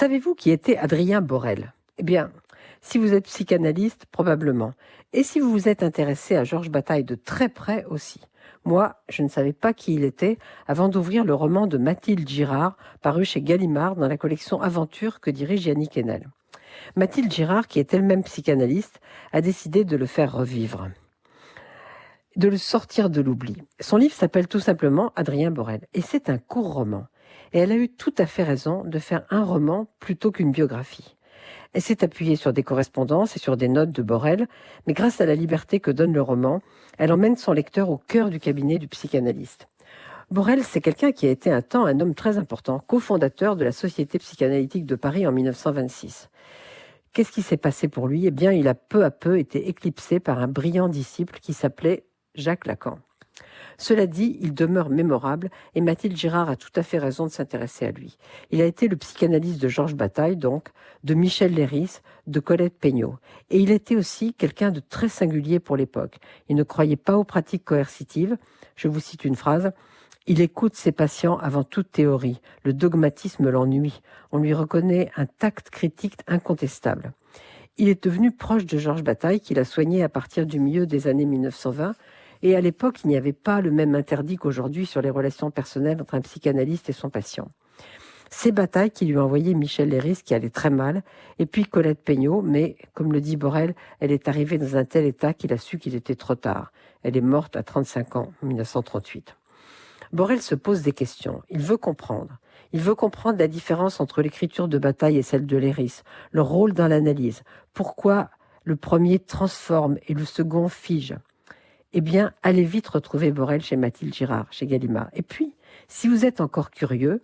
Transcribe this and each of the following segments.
Savez-vous qui était Adrien Borel? Eh bien, si vous êtes psychanalyste, probablement. Et si vous vous êtes intéressé à Georges Bataille de très près aussi. Moi, je ne savais pas qui il était avant d'ouvrir le roman de Mathilde Girard, paru chez Gallimard dans la collection Aventure que dirige Yannick Enel. Mathilde Girard, qui est elle-même psychanalyste, a décidé de le faire revivre, de le sortir de l'oubli. Son livre s'appelle tout simplement Adrien Borel, et c'est un court roman. Et elle a eu tout à fait raison de faire un roman plutôt qu'une biographie. Elle s'est appuyée sur des correspondances et sur des notes de Borel, mais grâce à la liberté que donne le roman, elle emmène son lecteur au cœur du cabinet du psychanalyste. Borel, c'est quelqu'un qui a été un temps un homme très important, cofondateur de la Société psychanalytique de Paris en 1926. Qu'est-ce qui s'est passé pour lui? Eh bien, il a peu à peu été éclipsé par un brillant disciple qui s'appelait Jacques Lacan. Cela dit, il demeure mémorable et Mathilde Girard a tout à fait raison de s'intéresser à lui. Il a été le psychanalyste de Georges Bataille, donc, de Michel Leiris, de Colette Peignot. Et il était aussi quelqu'un de très singulier pour l'époque. Il ne croyait pas aux pratiques coercitives. Je vous cite une phrase. Il écoute ses patients avant toute théorie. Le dogmatisme l'ennuie. On lui reconnaît un tact critique incontestable. Il est devenu proche de Georges Bataille, qu'il a soigné à partir du milieu des années 1920. Et à l'époque, il n'y avait pas le même interdit qu'aujourd'hui sur les relations personnelles entre un psychanalyste et son patient. C'est Bataille qui lui a envoyé Michel Leiris, qui allait très mal, et puis Colette Peignot, mais, comme le dit Borel, elle est arrivée dans un tel état qu'il a su qu'il était trop tard. Elle est morte à 35 ans, en 1938. Borel se pose des questions. Il veut comprendre. Il veut comprendre la différence entre l'écriture de Bataille et celle de Leiris, leur rôle dans l'analyse. Pourquoi le premier transforme et le second fige? Eh bien, allez vite retrouver Borel chez Mathilde Girard, chez Gallimard. Et puis, si vous êtes encore curieux,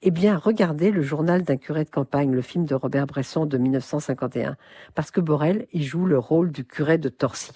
eh bien, regardez Le journal d'un curé de campagne, le film de Robert Bresson de 1951, parce que Borel y joue le rôle du curé de Torcy.